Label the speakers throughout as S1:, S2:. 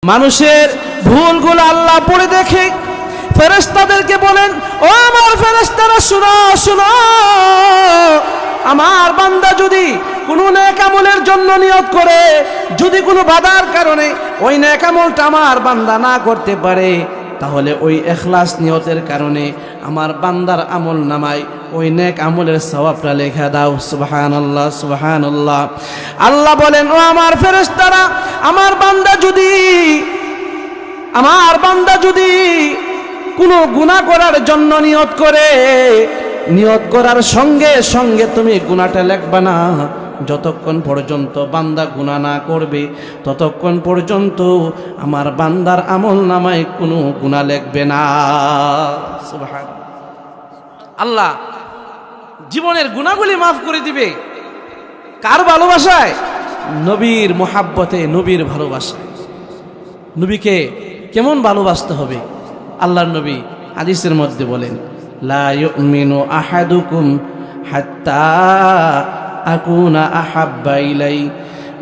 S1: মানুষের ভুলগুলো আল্লাহ পড়ে দেখে ফেরেশতাদেরকে বলেন, ও আমার ফেরেশতারা শুনো শুনো, আমার বান্দা যদি কোনো নেক আমলের জন্য নিয়ত করে, যদি কোনো বাধার কারণে ওই নেক আমলটা আমার বান্দা না করতে পারে, তাহলে ওই ইখলাস নিয়তের কারণে আমার বান্দার আমল নামায় ওই নেক আমলের সওয়াবটা লেখা দাও। সুবহানাল্লাহ সুবহানাল্লাহ। আল্লাহ বলেন, ও আমার ফেরেশতারা, আমার বান্দা যদি কোনো গুনাহ করার জন্য নিয়ত করে, নিয়ত করার সঙ্গে সঙ্গে তুমি গুনাহটা লিখবা না। যতক্ষণ পর্যন্ত বান্দা গুনাহ না করবে ততক্ষণ পর্যন্ত আমার বান্দার আমল নামায় কোনো গুনাহ লিখবে না। সুবহানাল্লাহ। আল্লাহ জীবনের গুনাহগুলি মাফ করে দিবে। কার ভালোবাসায়? নবীর মোহাব্বতে, নবীর ভালোবাসায়। নবীকে কেমন ভালোবাসতে হবে? আল্লাহর নবী হাদিসের মধ্যে বলেন, লা ইউমিনু আহাদুকুম হাত্তা আকুনা আহাব্বা ইলাই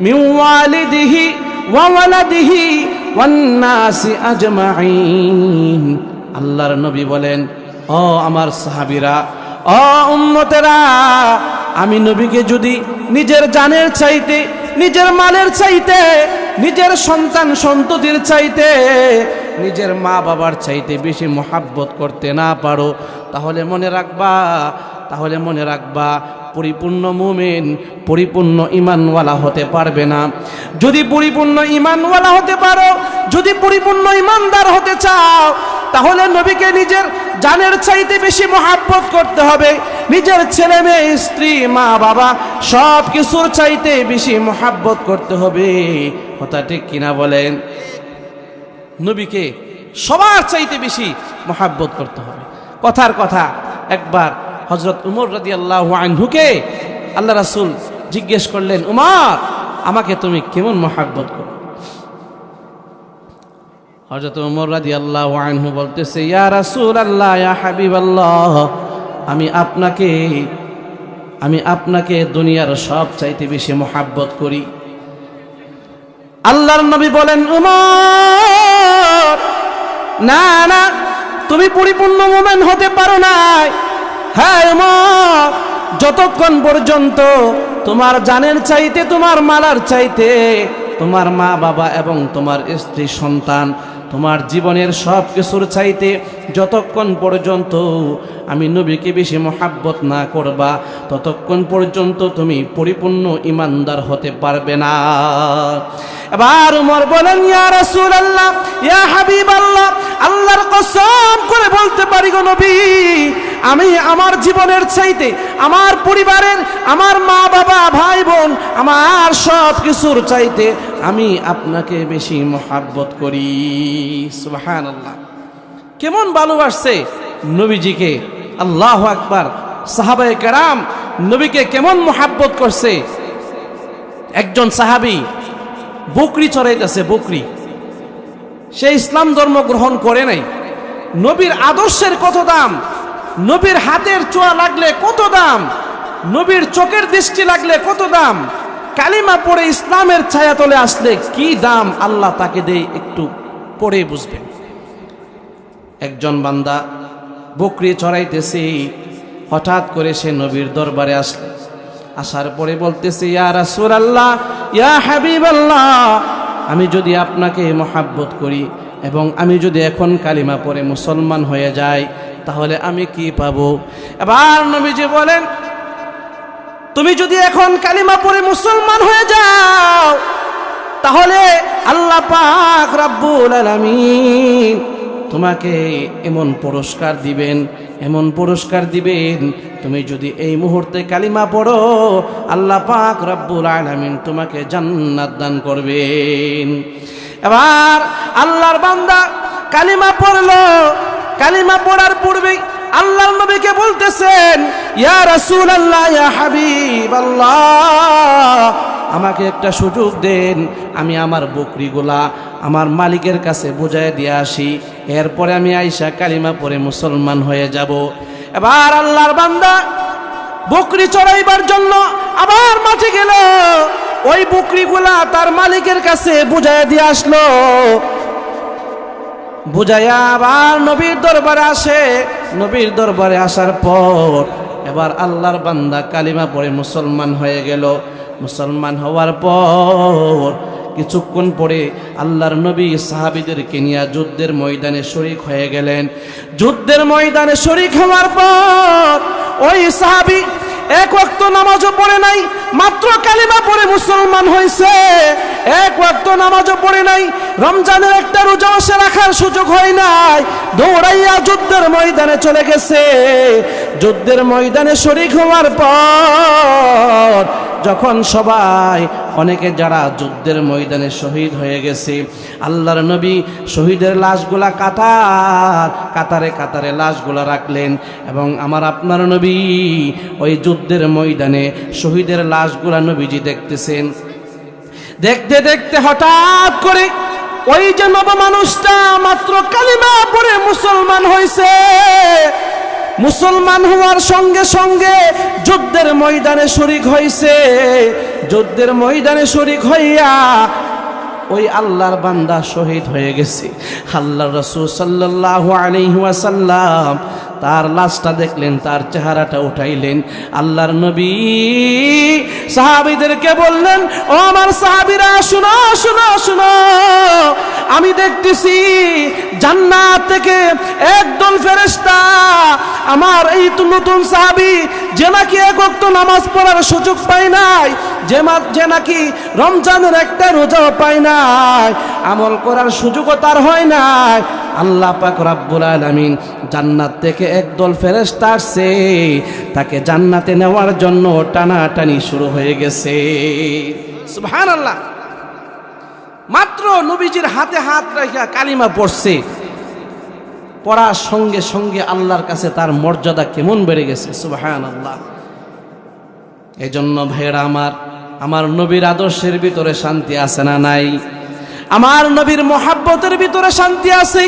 S1: মিন ওয়ালিদিহি ওয়া ওয়ালাদিহি ওয়ান নাসি আজমাইন। আল্লাহর নবী বলেন, ও আমার সাহাবীরা, ও উম্মতেরা, আমি নবীকে যদি নিজের জানের চাইতে, নিজের মালের চাইতে, নিজের সন্তান সন্ততির চাইতে, নিজের মা বাবার চাইতে বেশি মোহাব্বত করতে না পারো, তাহলে মনে রাখবা পরিপূর্ণ মুমিন, পরিপূর্ণ ঈমানওয়ালা হতে পারবে না। যদি পরিপূর্ণ ঈমানওয়ালা হতে পারো, যদি পরিপূর্ণ ঈমানদার হতে চাও, তাহলে নবীকে নিজের জানের চাইতে বেশি মোহাব্বত করতে হবে। নিজের ছেলে মেয়ে, স্ত্রী, মা বাবা সব কিছুর চাইতে বেশি মোহাব্বত করতে হবে। কথা ঠিক কিনা বলেন? নবীকে সবার চাইতে বেশি মোহাব্বত করতে হবে। কথার কথা, একবার হযরত উমর রাদিয়াল্লাহু আনহুকে আল্লাহ রাসূল জিজ্ঞেস করলেন, উমর, আমাকে তুমি কেমন মোহাব্বত করো? হযরত উমর রাদিয়াল্লাহু আনহু বলতেছে, ইয়া রাসূলুল্লাহ, ইয়া হাবিবাল্লাহ, আমি আপনাকে দুনিয়ার সব চাইতে বেশি মোহাব্বত করি। আল্লাহর নবী বলেন, উমর, না না, তুমি পরিপূর্ণ মুমিন হতে পারো না। হ্যাঁ উমর, যতক্ষণ পর্যন্ত তোমার জানের চাইতে, তোমার মালার চাইতে, তোমার মা বাবা এবং তোমার স্ত্রী সন্তান, তোমার জীবনের সব কিছুর চাইতে যতক্ষণ পর্যন্ত আমি নবীকে বেশি মোহাব্বত না করবা, ততক্ষণ পর্যন্ত তুমি পরিপূর্ণ ঈমানদার হতে পারবে না। এবার উমর বলেন, ইয়া রাসূলুল্লাহ, ইয়া হাবিবাল্লাহ, আল্লাহর কসম করে বলতে পারি গো নবী, আমি আমার জীবনের চাইতে, আমার পরিবারের, আমার মা বাবা, ভাই বোন, আমার সব কিছুর চাইতে আমি আপনাকে বেশি মোহাব্বত করি। সুবহানাল্লাহ। কেমন ভালোবাসছে নবীজিকে! আল্লাহু আকবার। সাহাবায়ে কেরাম নবীকে কেমন মোহাব্বত করছে। একজন সাহাবী বকরি চড়াইতেছে, বকরি। সে ইসলাম ধর্ম গ্রহণ করে নাই। নবীর আদর্শের কত দাম, নবীর হাতের ছোঁয়া লাগলে কত দাম, নবীর চোখের দৃষ্টি লাগলে কত দাম, কালিমা পড়ে ইসলামের ছায়াতলে আসলে কি দাম আল্লাহ তাকে দেয়, একটু পড়ে বুঝবেন। একজন বান্দা বকরি চড়াইতেছে, হঠাৎ করে সে নবীর দরবারে আসলে, আসার পরে বলতেছে, ইয়া রাসূলুল্লাহ, ইয়া হাবিবাল্লাহ, আমি যদি আপনাকে মোহাব্বত করি এবং আমি যদি এখন কালিমা পড়ে মুসলমান হয়ে যাই, তাহলে আমি কি পাবো? এবার নবীজি বলেন, তুমি যদি এখন কালিমা পড়ে মুসলমান হয়ে যাও, তাহলে আল্লাহ পাক রব্বুল আলামিন তোমাকে এমন পুরস্কার দিবেন, এমন পুরস্কার দিবেন, তুমি যদি এই মুহূর্তে কালিমা পড়ো, আল্লাহ পাক রব্বুল আলামিন তোমাকে জান্নাত দান করবেন। এবার আল্লাহর বান্দা কালিমা পড়লো। কালিমা পড়ার পূর্বে আল্লাহর নবীকে বলতেছেন, ইয়া রাসূলুল্লাহ, ইয়া হাবিবাল্লাহ, আমাকে একটা সুযোগ দেন, আমি আমার বকরিগুলা আমার মালিকের কাছে বুঝায় দিয়ে আসি, এরপরে আমি আইসা কালিমা পড়ে মুসলমান হয়ে যাব। এবার আল্লাহর বান্দা বকরি চড়াইবার জন্য আবার মাঠে গেল। ওই বকরিগুলা তার মালিকের কাছে বুঝায় দিয়ে আসলো। বুঝাইয়া আবার নবীর দরবারে আসে। নবীর দরবারে আসার পর এবার আল্লাহর বান্দা কালিমা পড়ে মুসলমান হয়ে গেল। মুসলমান হওয়ার পর কিছুক্ষণ পরে আল্লাহর নবী সাহাবীদেরকে নিয়ে যুদ্ধের ময়দানে শরীক হয়ে গেলেন। যুদ্ধের ময়দানে শরীক হওয়ার পর ওই সাহাবী এক ওয়াক্ত নামাজও পড়ে নাই, মাত্র কালিমা পড়ে মুসলমান হয়েছে। এক ওয়াক্ত নামাজও পড়ে নাই, রমজানের একটা রোজাও সে রাখার সুযোগ হয় নাই, দৌড়াইয়া যুদ্ধের ময়দানে চলে গেছে। যুদ্ধের ময়দানে শরীক হওয়ার পর যখন সবাই অনেকে যারা যুদ্ধের ময়দানে শহীদ হয়ে গেছে, আল্লাহর নবী শহীদের লাশগুলা কাতারে কাতারে লাশগুলা রাখলেন। এবং আমার আপনার নবী ওই যুদ্ধের ময়দানে শহীদের লাশগুলা নবীজি দেখতেছেন। দেখতে দেখতে হঠাৎ করে ওই যে নব মানুষটা মাত্র কালিমা পড়ে মুসলমান হয়েছে, মুসলমান হওয়ার সঙ্গে সঙ্গে যুদ্ধের ময়দানে শরীক হয়েছে। যুদ্ধের ময়দানে শরীক হইয়া ওই আল্লাহর বান্দা শহীদ হয়ে গেছে। আল্লাহর রাসূল সাল্লাল্লাহু আলাইহি ওয়াসাল্লাম তার লাশটা দেখলেন, তার চেহারাটা উঠাইলেন। আল্লাহর নবী সাহাবীদেরকে বললেন, ও আমার সাহাবীরা, শুনো শুনো শুনো, আমি দেখতেছি জান্নাত থেকে একদল ফেরেশতা আমার এই তো নতুন সাহাবী যে নাকি এক ওয়াক্ত নামাজ পড়ার সুযোগ পায় নাই, যে নাকি রমজানের একটা রোজাও পায় নাই, আমল করার সুযোগও তার হয় নাই, আল্লাহ পাক রব্বুল আলামিন জান্নাত থেকে একদল ফেরেশতা আসছে, তাকে জান্নাতে নেওয়ার জন্য টানাটানি শুরু হয়ে গেছে। সুবহানাল্লাহ। মাত্র নবীজির হাতে হাত রেখে কালিমা পড়ছে, পড়ার সঙ্গে সঙ্গে আল্লাহর কাছে তার মর্যাদা কেমন বেড়ে গেছে। সুবহানাল্লাহ। এই জন্য ভাইয়েরা আমার নবীর আদর্শের ভিতরে শান্তি আছে না নাই? আমার নবীর মহাব্বতের ভিতরে শান্তি আছে।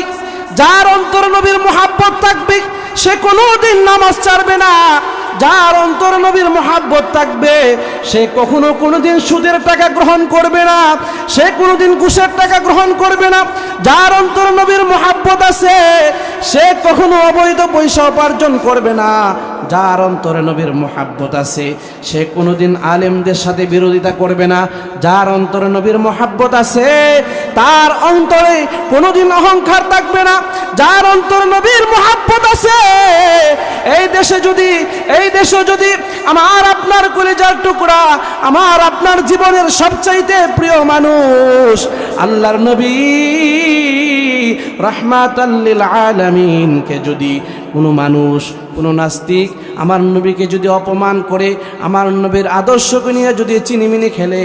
S1: যার অন্তরে নবীর মহাব্বত থাকবে সে কোনোদিন নামাজ ছাড়বে না। যার অন্তরে নবীর মহাব্বত থাকবে সে কখনো কোনোদিন সুদের টাকা গ্রহণ করবে না, সে কোনোদিন ঘুষের টাকা গ্রহণ করবে না। যার অন্তরে নবীর মহাব্বত আছে সে কখনো অবৈধ পয়সা উপার্জন করবে না। যার অন্তরে নবীর মহাব্বত আছে সে কোনোদিন আলেমদের সাথে বিরোধিতা করবে না। যার অন্তরে নবীর মহাব্বত আছে তার অন্তরে কোনোদিন অহংকার থাকবে না। যার অন্তরে নবীর মহাব্বত আছে এই দেশে যদি আমার আপনার কলিজার টুকরা, আমার আপনার জীবনের সবচাইতে প্রিয় মানুষ আল্লাহর নবী রাহমাতাল লিল আলামিনকে যদি কোনো মানুষ, কোনো নাস্তিক আমার নবীকে যদি অপমান করে, আমার নবীর আদর্শকে নিয়ে যদি চিনিমিনি খেলে,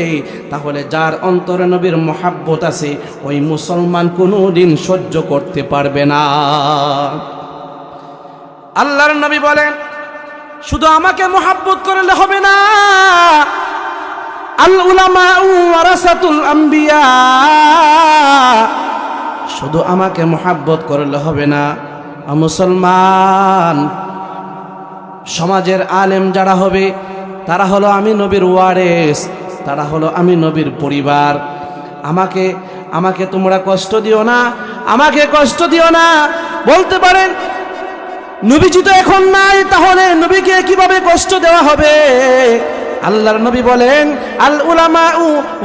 S1: তাহলে যার অন্তরে নবীর মহাব্বত আছে ওই মুসলমান কোনোদিন সহ্য করতে পারবে না। আল্লাহর নবী বলেন, শুধু আমাকে মহাব্বত করলে হবে না, আল উলামা ওয়ারাসাতুল আম্বিয়া, শুধু আমাকে মহাব্বত করলে হবে না, মুসলমান সমাজের আলেম যারা হবে তারা হলো আমি নবীর ওয়ারেস, তারা হলো আমি নবীর পরিবার। আমাকে তোমরা কষ্ট দিও না, আমাকে কষ্ট দিও না। বলতে পারেন নবীজি তো এখন নাই, তাহলে নবীকে কিভাবে কষ্ট দেওয়া হবে? আল্লাহর নবী বলেন, আল উলামা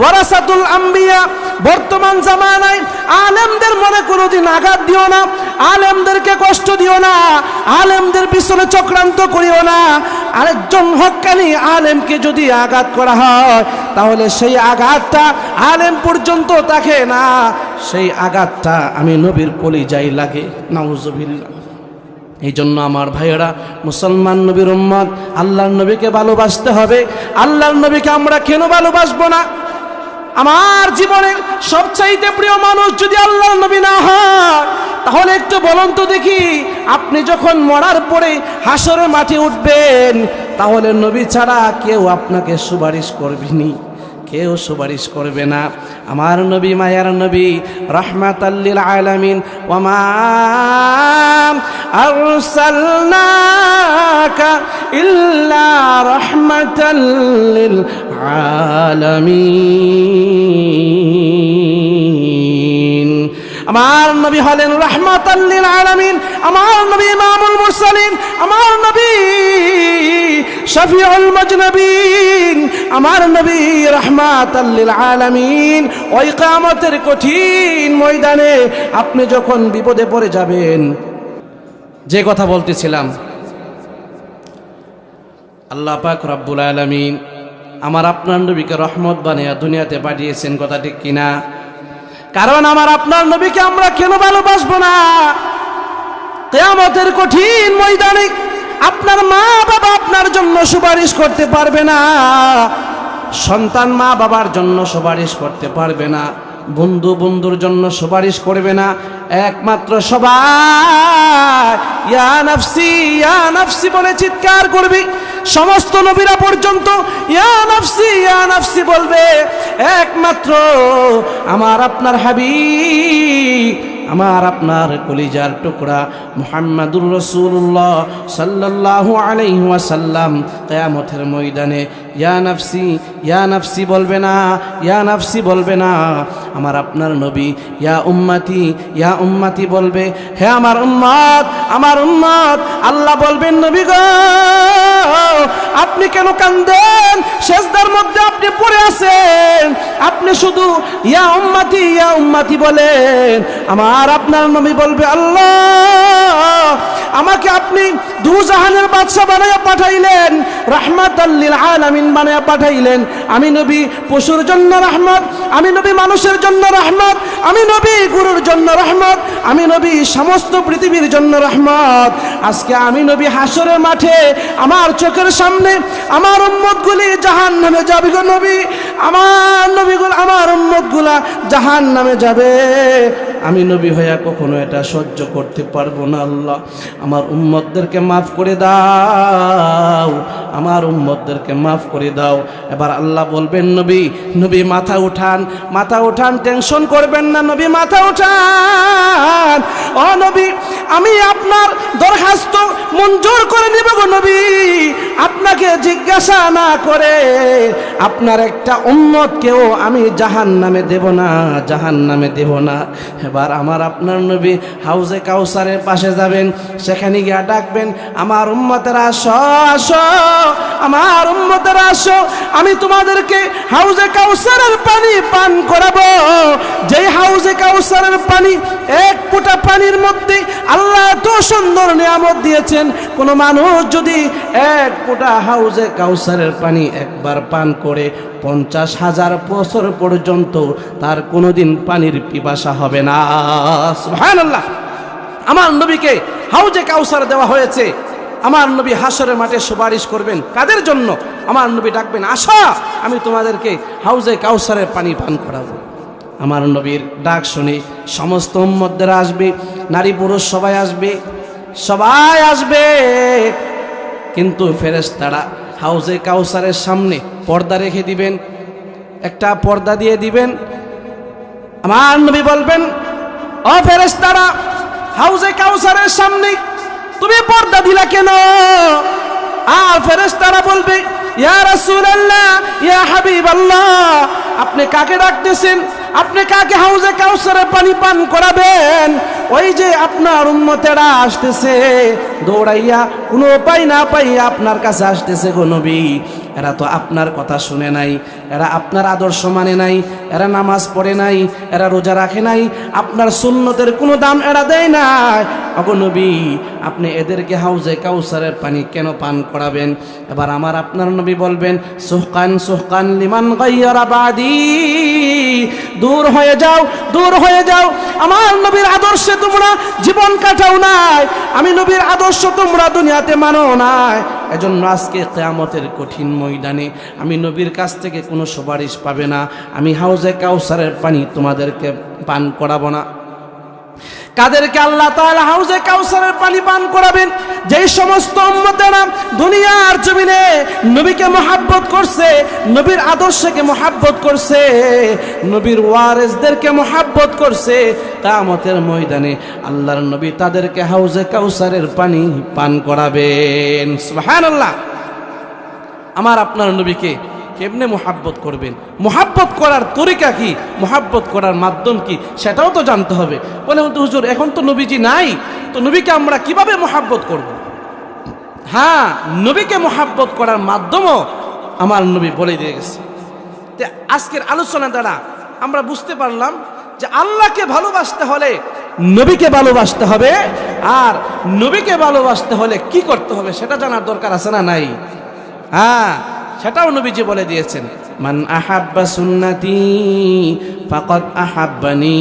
S1: ওয়ারাসাতুল আম্বিয়া, বর্তমান জামানায় আলেমদের মনে কোনোদিন আঘাত দিও না, আলেমদেরকে কষ্ট দিও না, আলেমদের পিছনে চক্রান্ত করিও না। আরেকজন হক্কানি আলেমকে যদি আঘাত করা হয় তাহলে সেই আঘাতটা আলেম পর্যন্ত থাকে না, সেই আঘাতটা আমি নবীর কলিজায় লাগে। নাউজুবিল্লাহ। এই জন্য আমার ভাইয়েরা, মুসলমান নবীর উম্মত, আল্লাহর নবীকে ভালোবাসতে হবে। আল্লাহর নবীকে আমরা কেন ভালোবাসবো না? আমার জীবনের সবচাইতে প্রিয় মানুষ যদি আল্লাহর নবী না হয়, তাহলে একটু বলুন তো দেখি, আপনি যখন মরার পরে হাসরের মাঠে উঠবেন, তাহলে নবী ছাড়া কেউ আপনাকে সুপারিশ করবেনি, কেউ সুপারিশ করবে না। আমার নবী মায়ার নবী রাহমাতাল লিল আলামিন, ওয়া মা আরসালনাকা ইল্লা রাহমাতাল লিল আলামিন। আমার নবী হলেন রাহমাতাল লিল আলামিন, আমার নবী ইমামুল মুরসালিন, আমার নবী শফিউল মুজনাবিন, আমার নবী রাহমাতাল লিল আলামিন। ওই কিয়ামতের কঠিন ময়দানে আপনি যখন বিপদে পড়ে যাবেন, যে কথা বলতেছিলাম, আল্লাহ পাক রব্বুল আলামিন আমার আপনার নবীকে রহমত বানিয়ে দুনিয়াতে পাঠিয়েছেন, কথা ঠিক কিনা? কারণ আমার আপনার নবীকে আমরা কেন ভালোবাসবো না? কিয়ামতের কঠিন ময়দানে আপনার মা বাবা আপনার জন্য সুপারিশ করতে পারবে না, সন্তান মা বাবার জন্য সুপারিশ করতে পারবে না, বন্ধু বন্ধুর জন্য সুপারিশ করবে না, একমাত্র সবাই ইয়া নাফসি ইয়া নাফসি বলে চিৎকার করবে। সমস্ত নবীরা পর্যন্ত ইয়া নাফসি বলবে, একমাত্র আমার আপনার হাবিব, আমার আপনার কলিজার টুকরা মুহাম্মাদুর রাসূলুল্লাহ সাল্লাল্লাহু আলাইহি ওয়াসাল্লাম কিয়ামতের ময়দানে ইয়া নাফসি বলবে না, ইয়া নাফসি বলবে না। আমার আপনার নবী ইয়া উম্মতি বলবে, হে আমার উম্মত, আমার উম্মত। আল্লাহ বলবেন, নবী গো আপনি কেন কান্দেন? সেজদার মধ্যে আপনি পড়ে আছেন, আপনি শুধু ইয়া উম্মতি বলেন। আমার আপনার নবী বলবে, আল্লাহ আমাকে আপনি দুজাহানের বাদশা বানায়া পাঠাইলেন, রাহমাতাল লিল আলামিন বানায়া পাঠাইলেন। আমি নবী পশুর জন্য রহমত, আমি নবী মানুষের জন্য রহমত, আমি নবী গুরুর জন্য রহমত, আমি নবী সমস্ত পৃথিবীর জন্য রহমত। আজকে আমি নবী হাসরের মাঠে আমার চোখের সামনে আমার উম্মতগুলি জাহান্নামে যাবে গো নবী, আমার নবীগুলো আমার উম্মতগুলা জাহান্নামে যাবে। আমি নবী হইয়া কখনো এটা সহ্য করতে পারবো না। আল্লাহ আমার উম্মতদেরকে মাফ করে দাও, আমার উম্মতদেরকে মাফ করে দাও। এবার আল্লাহ বলবেন, নবী মাথা উঠান, টেনশন করবেন না, নবী মাথা উঠান। ও নবী, আমি আপনার দরখাস্ত মঞ্জুর করে নিব গো নবী, আপনাকে জিজ্ঞাসা না করে আপনার একটা উম্মতকেও আমি জাহান্নামে দেব না। এবার আমার আপনার নবী হাউজে কাউসারের পাশে যাবেন, সেখানে গিয়া ডাকবেন, আমার উম্মতেরা আসো, আমার উম্মতেরা আসো, আমি তোমাদেরকে হাউজে কাউসারের পানি পান করাবো। যেই হাউজে কাউসারের পানি, এক ফোঁটা পানির মধ্যে আল্লাহ এত সুন্দর নিয়ামত দিয়েছেন, কোন মানুষ যদি এক ফোঁটা হাউজে কাউসারের পানি একবার পান করে 50,000 বছর পর্যন্ত তার কোনোদিন পানির পিপাসা হবে না। সুবহানাল্লাহ। আমার নবীকে হাউজে কাউসার দেওয়া হয়েছে। আমার নবী হাসরের মাঠে সুপারিশ করবেন, কাদের জন্য? আমার নবী ডাকবেন, আসো আমি তোমাদেরকে হাউজে কাউসারের পানি পান করাবো। আমার নবীর ডাক শুনে সমস্ত উম্মতদের আসবে, নারী পুরুষ সবাই আসবে, কিন্তু ফেরেশতারা হাউজে কাউসারের সামনে পর্দা রেখে দিবেন, একটা পর্দা দিয়ে দিবেন। আমার নবী বলবেন, ও ফেরেশতারা, হাউজে কাউসারের সামনে তুমি পর্দা দিলা কেন? আর ফেরেশতারা বলবে, ইয়া রাসূলুল্লাহ, ইয়া হাবিবাল্লাহ, আপনি কাকে ডাকতেছেন? আপনি কাকে হাউজে কাউসারের পানি পান করাবেন? ওই যে আপনার উম্মতেরা আসতেছে দৌড়াইয়া, কোনো উপায় না পাইয়া আপনার কাছে আসতেছে গো নবী। এরা তো আপনার কথা শুনে নাই, এরা আপনার আদর্শ মানে নাই, এরা নামাজ পড়ে নাই, এরা রোজা রাখে নাই, আপনার সুন্নতের কোনো দাম এরা দেয় নাই। ওগো নবী, আপনি এদেরকে হাউজে কাউসারের পানি কেন পান করাবেন? এবার আমার আপনার নবী বলবেন, সুহকান লিমান গায়্যারা বাদি, দূর হয়ে যাও। আমার নবীর আদর্শে তোমরা জীবন কাটাও নাই, আমি নবীর আদর্শ তোমরা দুনিয়াতে মানো নাই। এজন্য আজকে কিয়ামতের কঠিন ময়দানে আমি নবীর কাছ থেকে কোনো সুপারিশ পাবে না, আমি হাউজে কাউসারের পানি তোমাদেরকে পান করাবো না। কাদেরকে আল্লাহ তাআলা হাউজে কাউসারের পানি পান করাবেন? যেই সমস্ত উম্মতেরা দুনিয়ার জমিনে নবীকে মহব্বত করছে, নবীর আদর্শকে মহব্বত করছে, নবীর ওয়ারিসদেরকে মহব্বত করছে, কিয়ামতের ময়দানে আল্লাহর নবী তাদেরকে হাউজে কাউসারের পানি পান করাবেন। সুবহানাল্লাহ। আমার আপনার নবীকে কেমনে মোহাব্বত করবেন, মোহাব্বত করার তরিকা কি, মোহাব্বত করার মাধ্যম কি, সেটাও তো জানতে হবে। বলে হুজুর এখন তো নবীজি নাই, তো নবীকে আমরা কিভাবে মোহাব্বত করব? হ্যাঁ, নবীকে মোহাব্বত করার মাধ্যমও আমার নবী বলে দিয়ে গেছে। আজকের আলোচনা দ্বারা আমরা বুঝতে পারলাম যে আল্লাহকে ভালোবাসতে হলে নবীকে ভালোবাসতে হবে, আর নবীকে ভালোবাসতে হলে কি করতে হবে সেটা জানার দরকার আছে না নাই? হ্যাঁ, সেটাও নবীজি বলে দিয়েছেন, মান আহাব্বা সুন্নতি ফাকাদ আহাব্বানি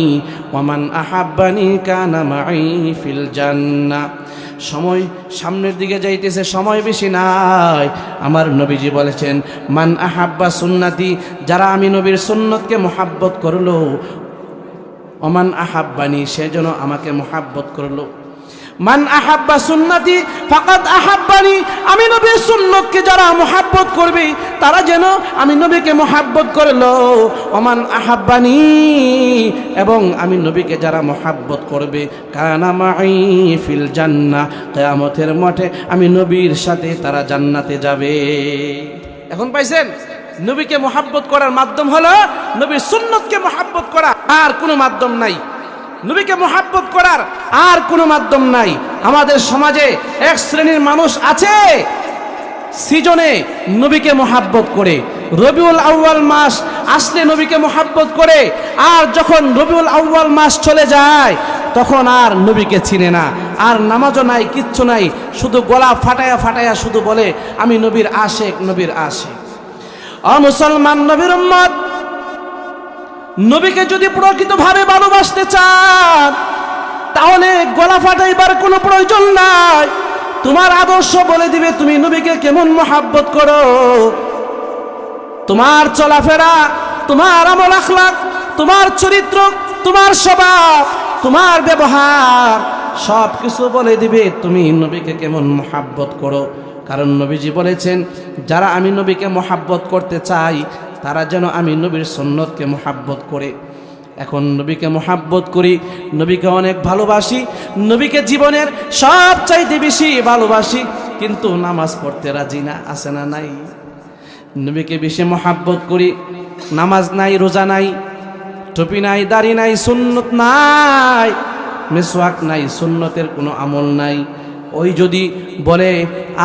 S1: ওয়া মান আহাব্বানি কানা মাই ফিল জান্নাহ। সময় সামনের দিকে যাইতেছে, সময় বেশি নাই। আমার নবীজি বলেছেন, মান আহাব্বা সুন্নতি, যারা আমি নবীর সুন্নতকে মোহাব্বত করলো, ওমান আহাব্বানি, সে যেন আমাকে মোহাব্বত করলো। মান আহাব্বা সুন্নতি ফাকাদ আহাব্বানি, আমি নবীর সুন্নতকে যারা মোহাব্বত করবে তারা যেন আমি নবীকে মোহাব্বত করলো। ওমান আহাব্বানি, এবং আমি নবীকে যারা মোহাব্বত করবে কানা মাই ফিল জান্নাহ, কিয়ামতের মাঠে আমি নবীর সাথে তারা জান্নাতে যাবে। এখন পাইছেন, নবীকে মোহাব্বত করার মাধ্যম হলো নবীর সুন্নতকে মোহাব্বত করা, আর কোনো মাধ্যম নাই। নবীকে মোহাব্বত করার আর কোনো মাধ্যম নাই। আমাদের সমাজে এক শ্রেণীর মানুষ আছে সিজনে নবীকে মোহাব্বত করে, রবিউল আউয়াল মাস আসলে নবীকে মোহাব্বত করে, আর যখন রবিউল আউয়াল মাস চলে যায় তখন আর নবীকে চিনে না, আর নামাজও নাই, কিচ্ছু নাই, শুধু গলা ফাটায়া ফাটায়া শুধু বলে আমি নবীর আশেক, নবীর আশেক। ও মুসলমান নবীর উম্মত, নবীকে যদি প্রকৃতভাবে ভালোবাসতে চান তাহলে গলা ফাটাইবার কোনো প্রয়োজন নাই। তোমার আদর্শ বলে দিবে তুমি নবীকে কেমন মোহাব্বত করো। তোমার চলাফেরা, তোমার আমল আখলাক, তোমার চরিত্র, তোমার স্বভাব, তোমার ব্যবহার সব কিছু বলে দিবে তুমি নবীকে কেমন মোহাব্বত করো। কারণ নবীজি বলেছেন, যারা আমি নবীকে মোহাব্বত করতে চাই তারা যেন আমি নবীর সুন্নতকে মোহাব্বত করে। এখন নবীকে মোহাব্বত করি, নবীকে অনেক ভালোবাসি, নবীকে জীবনের সব চাইতে বেশি ভালোবাসি, কিন্তু নামাজ পড়তে রাজি না, আছে না নাই? নবীকে বেশি মোহাব্বত করি, নামাজ নাই, রোজা নাই, টুপি নাই, দাড়ি নাই, সুন্নত নাই, মিসওয়াক নাই, সুন্নতের কোনো আমল নাই। ওই যদি বলে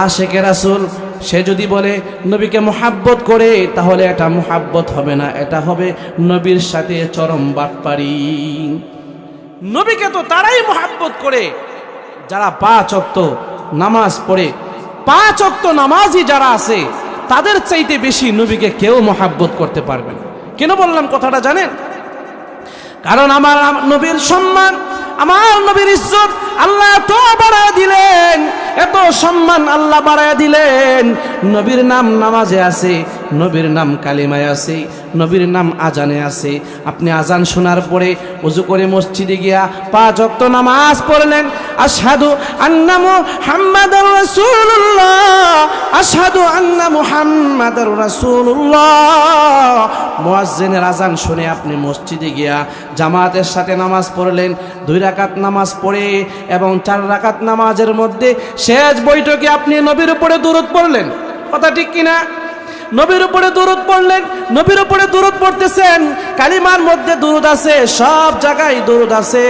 S1: আশেকে রাসূল, সে যদি বলে নবীকে মোহাব্বত করে, তাহলে এটা মোহাব্বত হবে না, এটা হবে নবীর সাথে চরম বাটপারি। নবীকে তো তারাই মোহাব্বত করে যারা 5 ওয়াক্ত নামাজ পড়ে। 5 ওয়াক্ত নামাজি যারা আছে তাদের চাইতে বেশি নবীকে কেউ মোহাব্বত করতে পারবে না। কেন বললাম কথাটা জানেন? কারণ আমার নবীর সম্মান, আমার নবীর ইজ্জত আল্লাহ এত বাড়ায় দিলেন, এত সম্মান আল্লাহ বাড়ায় দিলেন। নবীর নাম নামাজে আছে, নবীর নাম কালিমায় আছে, নবীর নাম আজানে আছে। আপনি আজান শোনার পরে ওযু করে মসজিদে গিয়া 5 ওয়াক্ত নামাজ পড়লেন, আশহাদু আন্না মুহাম্মাদার রাসূলুল্লাহ, আশহাদু আন্না মুহাম্মাদার রাসূলুল্লাহ। মুয়াজ্জিনের আজান শুনে আপনি মসজিদে গিয়া জামাতের সাথে নামাজ পড়লেন, 2 রাকাত নামাজ পড়ে এবং 4 রাকাত নামাজের মধ্যে শেষ বৈঠকে আপনি নবীর উপরে দুরূদ পড়লেন। কথা ঠিক কিনা? নবীর উপরে দুরূদ পড়লেন, নবীর উপরে দুরূদ পড়তেছেন, কালিমার মধ্যে দুরূদ আছে, সব জায়গায় দুরূদ আছে।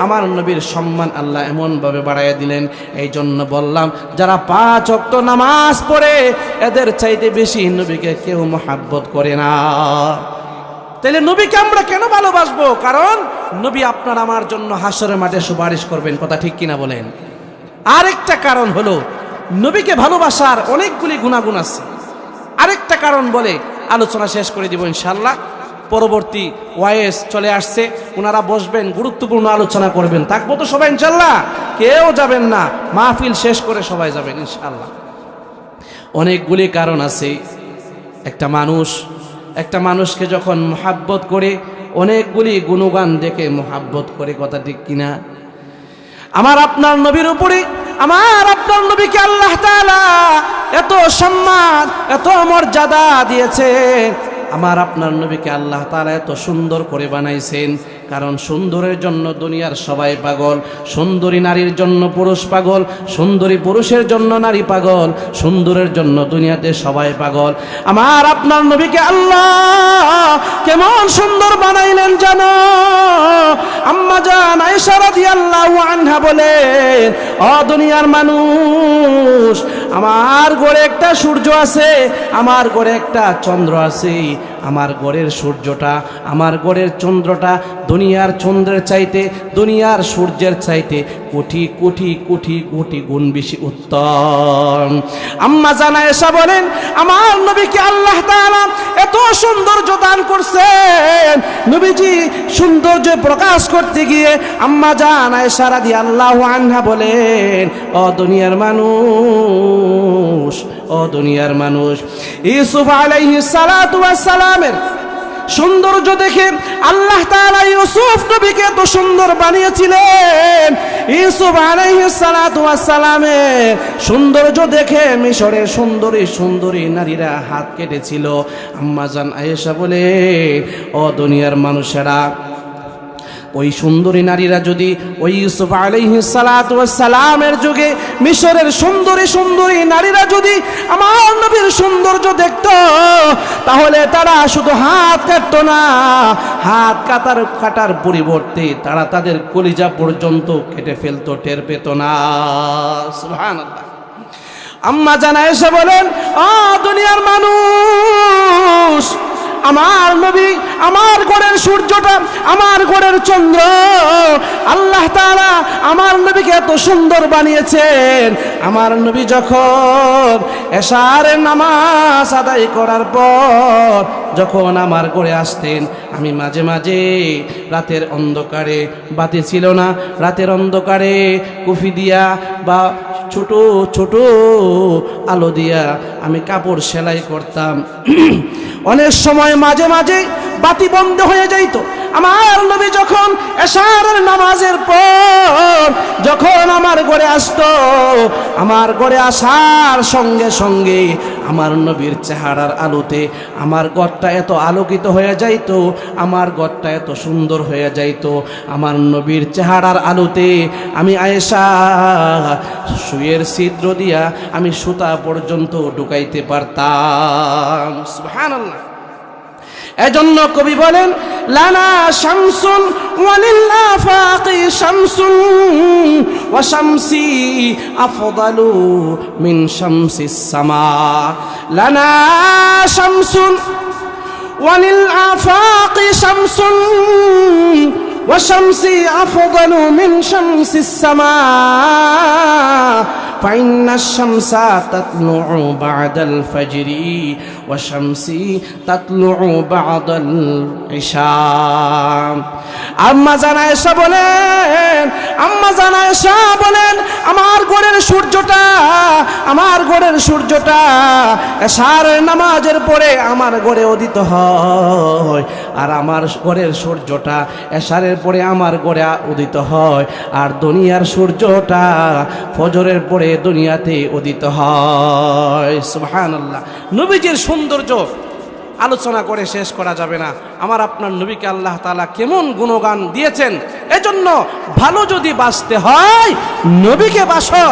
S1: আমার নবীর সম্মান আল্লাহ এমন ভাবে বাড়াইয়া দিলেন। এই জন্য বললাম, যারা 5 ওয়াক্ত নামাজ পড়ে এদের চাইতে বেশি নবীকে কেউ মোহাব্বত করে না। তাহলে নবীকে আমরা কেন ভালোবাসবো? কারণ নবী আপনার আমার জন্য হাসরের মাঠে সুপারিশ করবেন। কথা ঠিক কিনা বলেন? আরেকটা কারণ হলো, নবীকে ভালোবাসার অনেকগুলি গুণাগুণ আছে। আরেকটা কারণ বলে আলোচনা শেষ করে দিব ইনশাআল্লাহ। পরবর্তী ওয়াইস চলে আসছে, ওনারা বসবেন, গুরুত্বপূর্ণ আলোচনা করবেন। থাকবো তো সবাই ইনশাআল্লাহ, কেউ যাবেন না, মাহফিল শেষ করে সবাই যাবেন ইনশাআল্লাহ। অনেকগুলি কারণ আছে। একটা মানুষকে যখন মোহাব্বত করে অনেকগুলি গুণগান দেখে মোহাব্বত করে। কথা ঠিক কিনা? আমার আপনার নবীর উপরে, আমার আপনার নবীকে আল্লাহ তাআলা এত সম্মান, এত মর্যাদা দিয়েছেন। আমার আপনার নবীকে আল্লাহ তাআলা এত সুন্দর করে বানাইছেন। কারণ সুন্দরের জন্য দুনিয়ার সবাই পাগল, সুন্দরী নারীর জন্য পুরুষ পাগল, সুন্দরী পুরুষের জন্য নারী পাগল, সুন্দরের জন্য দুনিয়াতে সবাই পাগল। আমার আপনার নবীকে আল্লাহ কেমন সুন্দর বানাইলেন জানো? আম্মা জান আয়েশা রাদিয়াল্লাহু আনহা বলেন, ও দুনিয়ার মানুষ, আমার ঘরে একটা সূর্য আছে, আমার ঘরে একটা চন্দ্র আছে, আমার ঘরের সূর্যটা, আমার ঘরের চন্দ্রটা দুনিয়ার চন্দ্রের চাইতে, দুনিয়ার সূর্যের চাইতে কোটি কোটি কোটি কোটি গুণ বেশি উত্তম। আম্মা জান আয়েশা বলেন, আমার নবীকে আল্লাহ তাআলা এত সৌন্দর্য দান করছেন, নবীজি সৌন্দর্য প্রকাশ করতে গিয়ে আম্মা জান আয়েশা রাদিয়াল্লাহু আনহা বলেন, ও দুনিয়ার মানুষ, ও দুনিয়ার মানুষ, ইউসুফ আলাইহিস সালাতু ওয়াস সালামের সৌন্দর্য দেখে আল্লাহ তাআলা ইউসুফ নবীকে এত সুন্দর বানিয়েছিলেন। ইউসুফ আলাইহিস সালাতু ওয়াস সালামের সৌন্দর্য দেখে মিশরের সুন্দরী সুন্দরী নারীরা হাত কেটেছিল। আম্মা জান আয়েশা বলে, ও দুনিয়ার মানুষেরা, ওই সুন্দরী নারীরা যদি ওই ইউসুফ আলাইহিস সালাতু ওয়াস সালামের যুগে মিশরের সুন্দরী সুন্দরী নারীরা যদি আমার নবীর সৌন্দর্য দেখত, তাহলে তারা শুধু হাত কাটত না, হাত কাটার পরিবর্তে তারা তাদের কলিজা পর্যন্ত কেটে ফেলতো, টের পেত না। সুবহানাল্লাহ। আম্মা জান আয়েশা বলেন, ও দুনিয়ার মানুষ, আমার নবী, আমার ঘরের সূর্যটা, আমার ঘরের চন্দ্র, আল্লাহ তাআলা আমার নবীকে এত সুন্দর বানিয়েছেন। আমার নবী যখন এশারের নামাজ আদায় করার পর যখন আমার ঘরে আসতেন, আমি মাঝে মাঝে রাতের অন্ধকারে, বাতি ছিল না, রাতের অন্ধকারে কুফি দিয়া বা ছোট ছোট আলো দিয়া আমি কাপড় সেলাই করতাম। অনেক সময় মাঝে মাঝে বাতি বন্ধ হয়ে যাইত। আমার নবী যখন এশারের নামাজের পর যখন আমার ঘরে আসতো, আমার ঘরে আসার সঙ্গে সঙ্গে আমার নবীর চেহারার আলোতে আমার ঘরটা এত আলোকিত হয়ে যাইত, আমার ঘরটা এত সুন্দর হয়ে যাইত। আমার নবীর চেহারার আলোতে আমি আয়েশা সুয়ের ছিদ্র দিয়া আমি সুতা পর্যন্ত ঢুকাইতে পারতাম। সুবহানাল্লাহ। এজন্য কবি বলেন, লানা শামসুন ওয়ালিল আফাকি শামসুন ওয়া শামসি আফদালু মিন শামসিস সামা। লানা শামসুন ওয়ালিল আফাকি শামসুন ওয়া শামসি আফদালু মিন শামসিস সামা। فإن الشمس تطلع بعد الفجر والشمس تطلع بعد العشاء। আম্মা জান আয়েশা বলেন, আম্মা জান আয়েশা বলেন, আমার ঘরের সূর্যটা, আমার ঘরের সূর্যটা এশারের নামাজের পরে আমার ঘরে উদিত হয়, আর আমার ঘরের সূর্যটা এশারের পরে আমার ঘরে উদিত হয়, আর দুনিয়ার সূর্যটা ফজরের পরে দুনিয়াতে উদিত হয়। সুবহানাল্লাহ। নবীজির সৌন্দর্য আলোচনা করে শেষ করা যাবে না। আমার আপনার নবীকে আল্লাহ তাআলা কেমন গুণগান দিয়েছেন। এজন্য ভালো যদি বাঁচতে হয় নবীকে বাসো,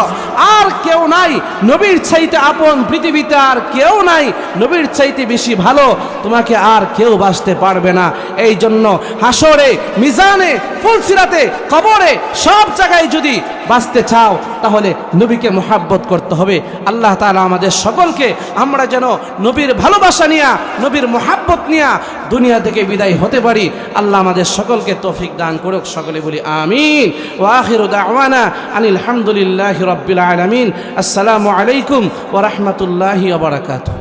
S1: আর কেউ নাই নবীর চাইতে আপন পৃথিবীতে, আর কেউ নাই নবীর চাইতে বেশি ভালো, তোমাকে আর কেউ বাঁচতে পারবে না। এই জন্য হাসরে, মিজানে, ফুলসিরাতে, কবরে, সব জায়গায় যদি বাঁচতে চাও তাহলে নবীকে মুহাব্বত করতে হবে। আল্লাহ তাআলা আমাদের সকলকে, আমরা যেন নবীর ভালোবাসা নিয়া, নবীর মুহাব্বত নিয়া দুনিয়া থেকে বিদায় হতে পারি। আল্লাহ আমাদের সকলকে তৌফিক দান করুক। সকলে বলি আমিন। ওয়া আখিরু দাওয়ানা আনিল হামদুলিল্লাহি রাব্বিল আলামিন। আসসালামু আলাইকুম ওয়া রাহমাতুল্লাহি ওয়া বারাকাতুহু।